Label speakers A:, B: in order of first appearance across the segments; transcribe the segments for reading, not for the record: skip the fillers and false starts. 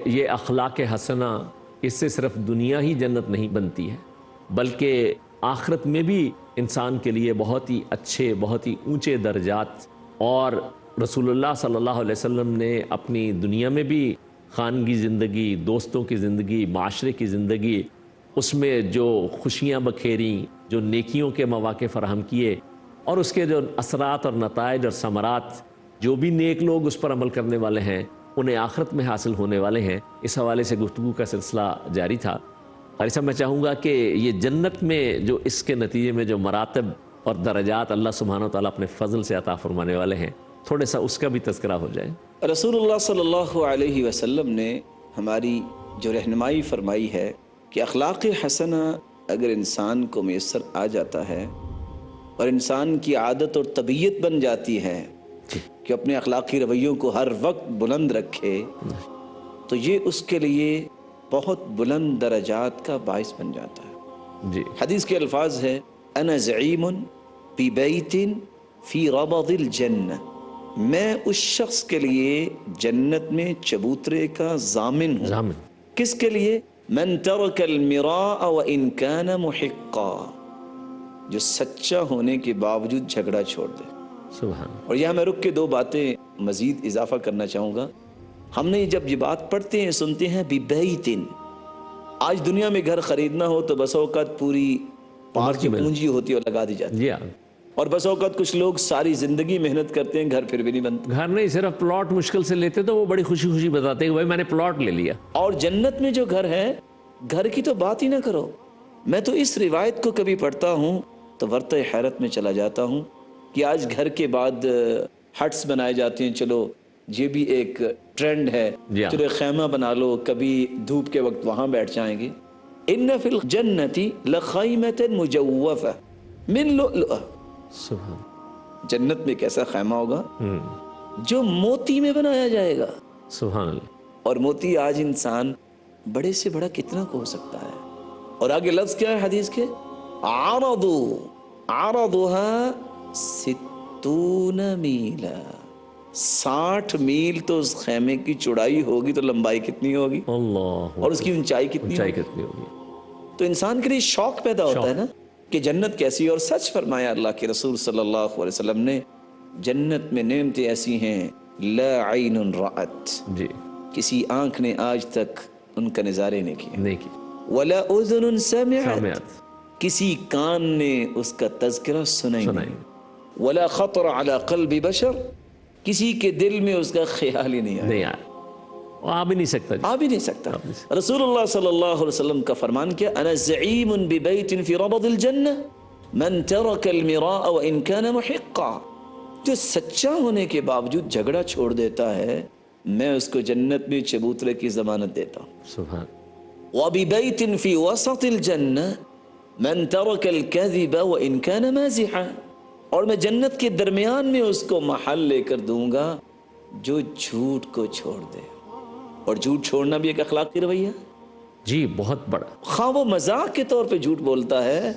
A: یہ اخلاق حسنہ، اس سے صرف دنیا ہی جنت نہیں بنتی ہے بلکہ آخرت میں بھی انسان کے لیے بہت ہی اچھے، بہت ہی اونچے درجات، اور رسول اللہ صلی اللہ علیہ وسلم نے اپنی دنیا میں بھی خانگی زندگی، دوستوں کی زندگی، معاشرے کی زندگی، اس میں جو خوشیاں بکھیریں، جو نیکیوں کے مواقع فراہم کیے، اور اس کے جو اثرات اور نتائج اور ثمرات جو بھی نیک لوگ اس پر عمل کرنے والے ہیں انہیں آخرت میں حاصل ہونے والے ہیں، اس حوالے سے گفتگو کا سلسلہ جاری تھا۔ قاری صاحب، میں چاہوں گا کہ یہ جنت میں جو اس کے نتیجے میں جو مراتب اور درجات اللہ سبحانہ وتعالیٰ اپنے فضل سے عطا فرمانے والے ہیں، تھوڑے سا اس کا بھی تذکرہ ہو جائے۔
B: رسول اللہ صلی اللہ علیہ وسلم نے ہماری جو رہنمائی فرمائی ہے کہ اخلاق حسنہ اگر انسان کو میسر آ جاتا ہے اور انسان کی عادت اور طبیعت بن جاتی ہے کہ اپنے اخلاقی رویوں کو ہر وقت بلند رکھے، تو یہ اس کے لیے بہت بلند درجات کا باعث بن جاتا ہے۔
A: جی،
B: حدیث کے الفاظ ہے انا زعیم فی بیت فی ربض الجنہ، میں اس شخص کے لیے جنت میں چبوترے کا ضامن ہوں۔
A: ضامن
B: کس کے لیے؟ من ترک المراء وان کان محقا، جو سچا ہونے کے باوجود جھگڑا چھوڑ دے۔
A: سبحان۔
B: اور یہاں میں رک کے دو باتیں مزید اضافہ کرنا چاہوں گا۔ ہم نے جب یہ بات پڑھتے ہیں، سنتے ہیں بیتن، آج دنیا میں گھر خریدنا ہو تو بس اوقات پوری پار کی پونجی ہوتی ہے اور لگا دی جاتی ہے،
A: جی ہاں،
B: اور بس اوقات کچھ لوگ ساری زندگی محنت کرتے ہیں، گھر پھر بھی نہیں بنتا۔
A: گھر نہیں، صرف پلاٹ مشکل سے لیتے تو وہ بڑی خوشی خوشی بتاتے ہیں کہ بھائی میں نے پلاٹ لے لیا۔
B: اور جنت میں جو گھر ہے، گھر کی تو بات ہی نہ کرو۔ میں تو اس روایت کو کبھی پڑھتا ہوں تو ورطہ حیرت میں چلا جاتا ہوں کہ آج گھر کے بعد ہٹس بنائے جاتے ہیں، چلو یہ بھی ایک ٹرینڈ ہے،
A: جی ہاں،
B: چلو ایک خیمہ بنا لو، کبھی دھوپ کے وقت وہاں بیٹھ جائیں گے۔ ان فی الجنۃ لخیمۃ مجوفہ من لؤلؤ،
A: سبحان،
B: جنت میں ایک ایسا خیمہ ہوگا جو موتی میں بنایا جائے گا۔
A: سبحان اللہ۔
B: اور موتی آج انسان بڑے سے بڑا کتنا کو ہو سکتا ہے؟ اور آگے لفظ کیا ہے حدیث کے؟ عرضها 60 میلا، 60 میل تو اس خیمے کی چوڑائی ہوگی، تو لمبائی کتنی ہوگی
A: اللہ،
B: اور اس کی اونچائی کتنی
A: اونچائی
B: ہوگی؟
A: کتنی ہوگی؟
B: تو انسان کے لیے شوق پیدا ہوتا ہے نا کہ جنت کیسی، اور سچ فرمایا اللہ کے رسول صلی اللہ علیہ وسلم نے، جنت میں نعمتیں ایسی ہیں لا عین رأت،
A: جی،
B: کسی آنکھ نے آج تک ان کا نظارے نہیں کیا،
A: نہیں کی،
B: ولا اذن سمعت،
A: سامعات،
B: کسی کان نے اس کا تذکرہ سنا ہی
A: سنائی،
B: نہیں، ولا خطر علی قلب بشر، کسی کے دل میں اس کا خیال ہی نہیں آیا،
A: نہیں آیا، وہ آ بھی نہیں سکتا۔
B: آ بھی نہیں سکتا۔ رسول اللہ صلی اللہ علیہ وسلم کا فرمان کیا؟ انا زعیم ببیت فی ربض الجنہ من ترک المراء وان کان محقا، جو سچا ہونے کے باوجود جھگڑا چھوڑ دیتا ہے، میں اس کو جنت میں چبوترے کی ضمانت دیتا ہوں۔
A: سبحان،
B: وببیت فی وسط الجنہ من ترک الکذب وان کان مازحا، اور میں جنت کے درمیان میں اس کو محل لے کر دوں گا جو جھوٹ کو چھوڑ دے۔ اور جھوٹ چھوڑنا بھی ایک اخلاقی رویہ،
A: جی بہت بڑا۔
B: خواہ وہ مذاق کے طور پہ جھوٹ بولتا ہے،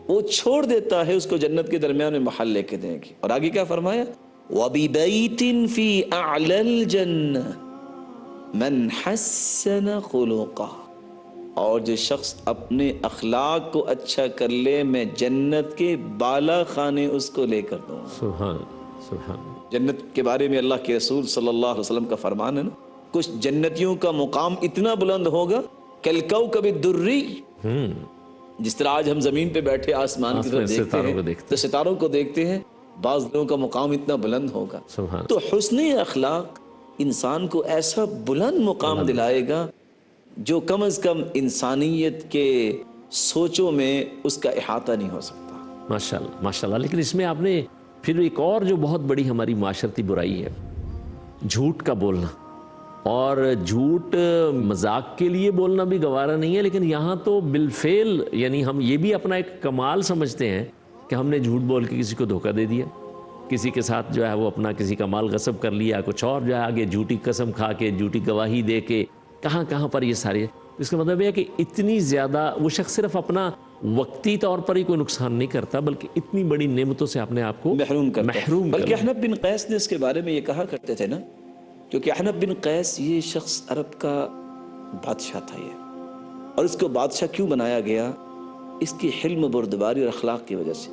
B: وہ چھوڑ دیتا ہے، اس کو جنت کے درمیان میں محل لے کے دیں گے۔ اور آگے کیا فرمایا؟ وَبِبَيْتٍ فِي أَعْلَى الْجَنَّةِ مَنْ حَسَّنَ خُلُقَهُ، اور جو شخص اپنے اخلاق کو اچھا کر لے، میں جنت کے بالا خانے اس کو لے کر دوں۔
A: سبحان، سبحان،
B: جنت کے بارے میں اللہ کے رسول صلی اللہ علیہ وسلم کا فرمان ہے نا، کچھ جنتیوں کا مقام اتنا بلند ہوگا کالکوکب الدری، جس طرح آج ہم زمین پہ بیٹھے آسمان کی طرف دیکھتے ہیں تو ستاروں کو دیکھتے ہیں، بعض لوگوں کا مقام اتنا بلند ہوگا۔
A: سبحان،
B: تو حسن اخلاق انسان کو ایسا بلند مقام دلائے گا جو کم از کم انسانیت کے سوچوں میں اس کا احاطہ نہیں ہو سکتا۔
A: ماشاءاللہ، ماشاءاللہ۔ لیکن اس میں آپ نے پھر ایک اور جو بہت بڑی ہماری معاشرتی برائی ہے، جھوٹ کا بولنا، اور جھوٹ مذاق کے لیے بولنا بھی گوارا نہیں ہے، لیکن یہاں تو بالفعل یعنی ہم یہ بھی اپنا ایک کمال سمجھتے ہیں کہ ہم نے جھوٹ بول کے کسی کو دھوکہ دے دیا، کسی کے ساتھ جو ہے وہ اپنا کسی کا مال غصب کر لیا، کچھ اور جو ہے آگے جھوٹی قسم کھا کے، جھوٹی گواہی دے کے، کہاں کہاں پر یہ سارے، اس کا مطلب یہ ہے کہ اتنی زیادہ وہ شخص صرف اپنا وقتی طور پر ہی کوئی نقصان نہیں کرتا، بلکہ اتنی بڑی نعمتوں سے اپنے آپ کو
B: محروم کرتا ہے۔
A: محروم
B: بلکہ
A: کرتا ہے۔
B: احنف بن قیس نے اس کے بارے میں یہ کہا کرتے تھے نا کیونکہ احنف بن قیس یہ شخص عرب کا بادشاہ تھا یہ، اور اس کو بادشاہ کیوں بنایا گیا؟ اس کی حلم بردباری اور اخلاق کی وجہ سے۔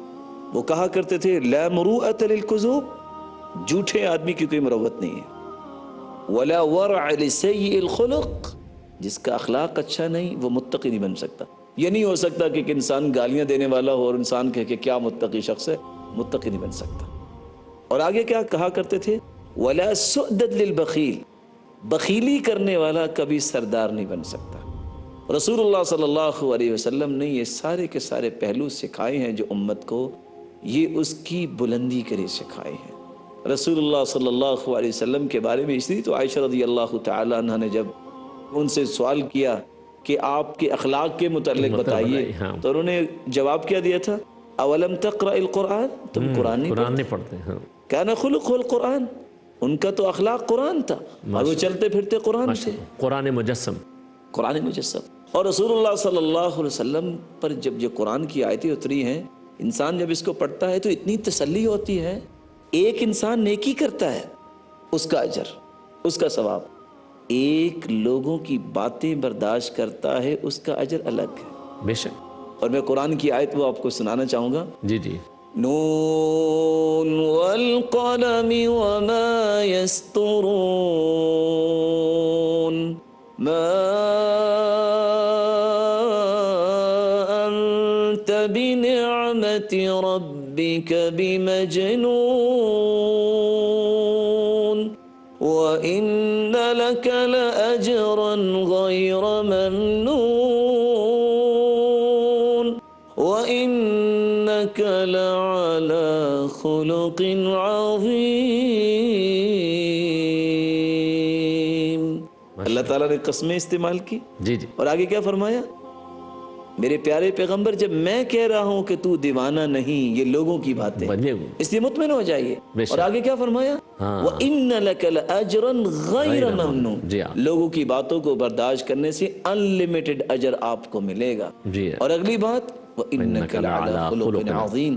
B: وہ کہا کرتے تھے لا مروءۃ للکذوب، جھوٹے آدمی کی کوئی مروت نہیں ہے، ولا ورع لسیء الخلق، جس کا اخلاق اچھا نہیں وہ متقی نہیں بن سکتا۔ یہ نہیں ہو سکتا کہ ایک انسان گالیاں دینے والا ہو اور انسان کہے کہ کیا متقی شخص ہے، متقی نہیں بن سکتا۔ اور آگے کیا کہا کرتے تھے؟ ولا سؤدد للبخیل، بخیلی کرنے والا کبھی سردار نہیں بن سکتا۔ رسول اللہ صلی اللہ علیہ وسلم نے یہ سارے کے سارے پہلو سکھائے ہیں جو امت کو، یہ اس کی بلندی کے لیے سکھائے ہیں۔ رسول اللہ صلی اللہ علیہ وسلم کے بارے میں اس لیے تو عائشہ رضی اللہ تعالی عنہ نے جب ان سے سوال کیا کہ آپ کے اخلاق کے متعلق بتائیے، تو انہوں نے جواب کیا دیا تھا؟ اولم تقرأ القرآن، تم قرآن نہیں
A: پڑھتے؟
B: کان خلقہ القرآن، ان کا تو اخلاق قرآن تھا اور وہ چلتے پھرتے قرآن سے،
A: قرآن مجسم،
B: قرآن مجسم۔ اور رسول اللہ صلی اللہ علیہ وسلم پر جب یہ قرآن کی آیتیں اتری ہیں، انسان جب اس کو پڑھتا ہے تو اتنی تسلی ہوتی ہے۔ ایک انسان نیکی کرتا ہے، اس کا اجر، اس کا ثواب، ایک لوگوں کی باتیں برداشت کرتا ہے، اس کا اجر الگ ہے،
A: بے شک۔
B: اور میں قرآن کی آیت وہ آپ کو سنانا چاہوں گا۔
A: جی جی۔
B: نون والقلم وما يسطرون ما أنت بنعمة ربك بمجنون وإن لك لأجرا غير ممنون وإنك لعلى خلق عظيم۔ اللہ تعالیٰ نے قسمیں استعمال کی،
A: جی جی،
B: اور آگے کیا فرمایا؟ میرے پیارے پیغمبر جب میں کہہ رہا ہوں کہ تو دیوانہ نہیں، یہ لوگوں کی باتیں، اس لیے مطمئن ہو جائیے۔ اور آگے کیا فرمایا؟ وَإِنَّ لَكَ لَأَجْرًا غَيْرَ مَمْنُونَ، لوگوں کی باتوں کو برداشت کرنے سے انلیمیٹڈ اجر آپ کو ملے گا۔ اور اگلی بات وَإِنَّكَ لَعَلَىٰ خُلُقٍ عَظِيمٍ،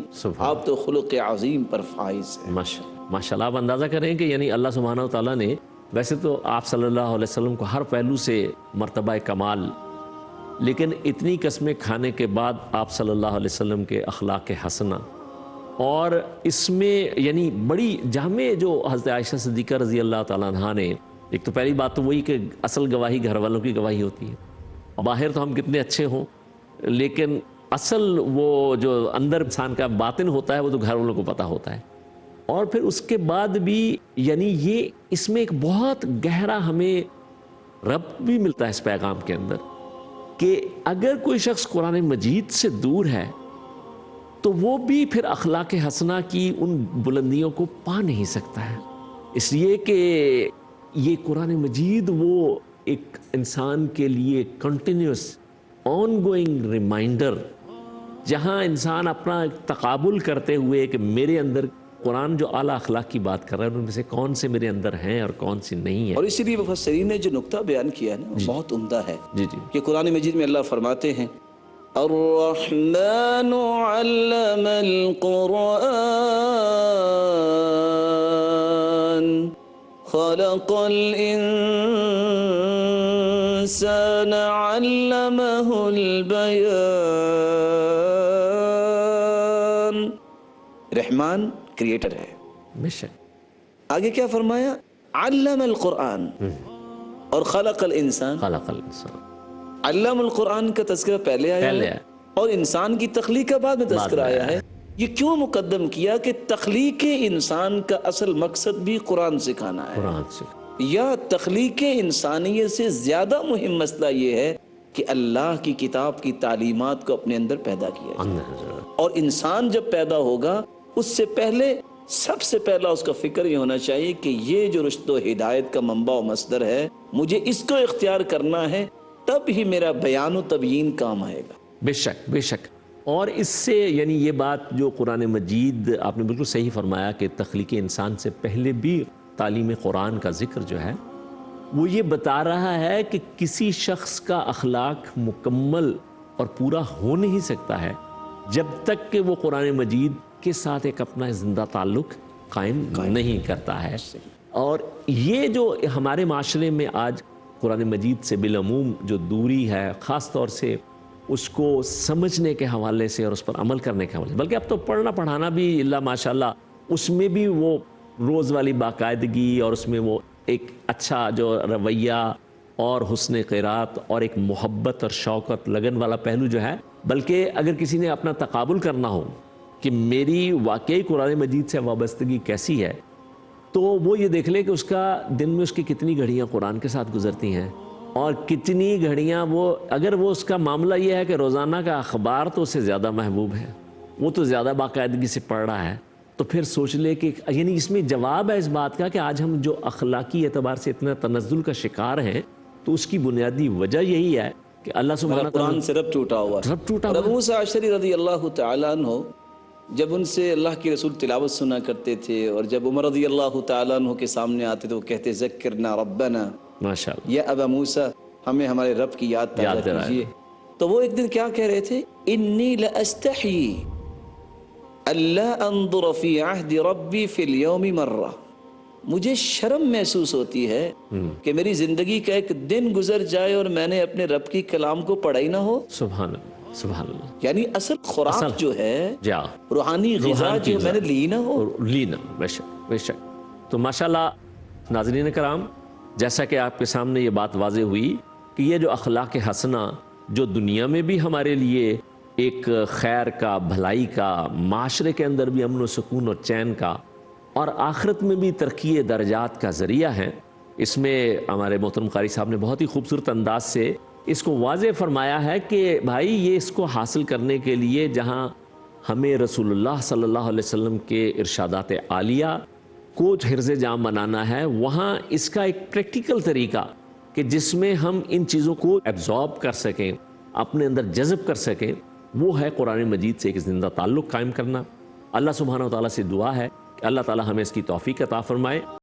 B: آپ تو خلق عظیم پر فائز ہیں۔
A: ماشاءاللہ۔ آپ اندازہ کریں کہ یعنی اللہ سبحانہ وتعالیٰ نے ویسے تو آپ صلی اللہ علیہ وسلم کو ہر پہلو سے مرتبہ کمال، لیکن اتنی قسمیں کھانے کے بعد آپ صلی اللہ علیہ وسلم کے اخلاق حسنہ، اور اس میں یعنی بڑی جامع جو حضرت عائشہ صدیقہ رضی اللہ تعالیٰ عنہا نے، ایک تو پہلی بات تو وہی کہ اصل گواہی گھر والوں کی گواہی ہوتی ہے۔ باہر تو ہم کتنے اچھے ہوں، لیکن اصل وہ جو اندر انسان کا باطن ہوتا ہے وہ تو گھر والوں کو پتہ ہوتا ہے۔ اور پھر اس کے بعد بھی یعنی یہ اس میں ایک بہت گہرا ہمیں ربط بھی ملتا ہے اس پیغام کے اندر کہ اگر کوئی شخص قرآن مجید سے دور ہے تو وہ بھی پھر اخلاق حسنہ کی ان بلندیوں کو پا نہیں سکتا ہے، اس لیے کہ یہ قرآن مجید وہ ایک انسان کے لیے کنٹینیوس آن گوئنگ ریمائنڈر، جہاں انسان اپنا تقابل کرتے ہوئے کہ میرے اندر قرآن جو اعلیٰ اخلاق کی بات کر رہا ہے ان میں سے کون سے میرے اندر ہیں اور کون سی نہیں ہیں۔
B: اور اسی لیے مفسرین نے جو نقطہ بیان کیا ہے نا وہ بہت عمدہ ہے۔
A: جی جی،
B: کہ قرآن مجید میں اللہ فرماتے ہیں الرحمن علم القرآن خلق الانسان علمہ البیان۔ رحمان کریٹر ہے،
A: بے شک۔
B: آگے کیا فرمایا؟ علم القرآن اور خلق الانسان،
A: خلق الانسان،
B: علم القرآن کا تذکرہ پہلے آیا ہے اور انسان کی تخلیق کا بعد میں تذکرہ آیا ہے۔ یہ کیوں مقدم کیا کہ تخلیق انسان کا اصل مقصد بھی قرآن سکھانا ہے،
A: قرآن سے،
B: یا تخلیق انسانیت سے زیادہ مہم مسئلہ یہ ہے کہ اللہ کی کتاب کی تعلیمات کو اپنے اندر پیدا کیا جائے۔ اور انسان جب پیدا ہوگا اس سے پہلے سب سے پہلا اس کا فکر یہ ہونا چاہیے کہ یہ جو رشد و ہدایت کا منبع و مصدر ہے مجھے اس کو اختیار کرنا ہے، تب ہی میرا بیان و تبیین کام آئے گا۔
A: بے شک بے شک۔ اور اس سے یعنی یہ بات جو قرآن مجید آپ نے بالکل صحیح فرمایا کہ تخلیق انسان سے پہلے بھی تعلیم قرآن کا ذکر جو ہے وہ یہ بتا رہا ہے کہ کسی شخص کا اخلاق مکمل اور پورا ہو نہیں سکتا ہے جب تک کہ وہ قرآن مجید کے ساتھ ایک اپنا زندہ تعلق قائم نہیں کرتا ہے۔ اور یہ جو ہمارے معاشرے میں آج قرآن مجید سے بالعموم جو دوری ہے، خاص طور سے اس کو سمجھنے کے حوالے سے اور اس پر عمل کرنے کے حوالے سے، بلکہ اب تو پڑھنا پڑھانا بھی اللہ ماشاءاللہ اس میں بھی وہ روز والی باقاعدگی اور اس میں وہ ایک اچھا جو رویہ اور حسن قرات اور ایک محبت اور شوقت لگن والا پہلو جو ہے، بلکہ اگر کسی نے اپنا تقابل کرنا ہو کہ میری واقعی قرآن مجید سے وابستگی کیسی ہے، تو وہ یہ دیکھ لے کہ اس کا دن میں اس کی کتنی گھڑیاں قرآن کے ساتھ گزرتی ہیں، اور کتنی گھڑیاں اگر وہ اس کا معاملہ یہ ہے کہ روزانہ کا اخبار تو اسے زیادہ محبوب ہے، وہ تو زیادہ باقاعدگی سے پڑھ رہا ہے، تو پھر سوچ لے کہ یعنی اس میں جواب ہے اس بات کا کہ آج ہم جو اخلاقی اعتبار سے اتنا تنزل کا شکار ہیں، تو اس کی بنیادی وجہ یہی ہے کہ اللہ سبحانہ
B: قرآن سے رب ٹوٹا ہوا ہے۔
A: رب ٹوٹا
B: اور
A: ہوا
B: ابو موسیٰ اشعری رضی اللہ تعالیٰ عنہ جب ان سے اللہ کے رسول تلاوت سنا کرتے تھے، اور جب عمر رضی اللہ تعالیٰ عنہ کے سامنے آتے تو وہ کہتے ذکرنا ربنا
A: ماشاءاللہ
B: یا ابا موسیٰ، ہمیں ہمارے رب کی یاد تازہ
A: دلائے۔
B: کیجیے۔ تو وہ ایک دن کیا کہہ رہے تھے؟ انی لاستحی اللہ انظر فی عہد ربی فی اليوم مرہ، مجھے شرم محسوس ہوتی ہے کہ میری زندگی کا ایک دن گزر جائے اور میں نے اپنے رب کی کلام کو پڑھا ہی نہ ہو۔
A: سبحان اللہ، سبحان اللہ،
B: یعنی اصل خوراک جو ہے،
A: جا
B: روحانی غذا جو میں نے لی نہ ہو۔
A: اور لینا بے شک بے شک۔ تو ماشاءاللہ ناظرین کرام، جیسا کہ آپ کے سامنے یہ بات واضح ہوئی کہ یہ جو اخلاق حسنہ جو دنیا میں بھی ہمارے لیے ایک خیر کا، بھلائی کا، معاشرے کے اندر بھی امن و سکون اور چین کا، اور آخرت میں بھی ترقی درجات کا ذریعہ ہے، اس میں ہمارے محترم قاری صاحب نے بہت ہی خوبصورت انداز سے اس کو واضح فرمایا ہے کہ بھائی یہ اس کو حاصل کرنے کے لیے جہاں ہمیں رسول اللہ صلی اللہ علیہ وسلم کے ارشادات عالیہ کو حرز جام بنانا ہے، وہاں اس کا ایک پریکٹیکل طریقہ کہ جس میں ہم ان چیزوں کو ایبزارب کر سکیں، اپنے اندر جذب کر سکیں، وہ ہے قرآن مجید سے ایک زندہ تعلق قائم کرنا۔ اللہ سبحانہ و تعالیٰ سے دعا ہے کہ اللہ تعالیٰ ہمیں اس کی توفیق عطا فرمائے۔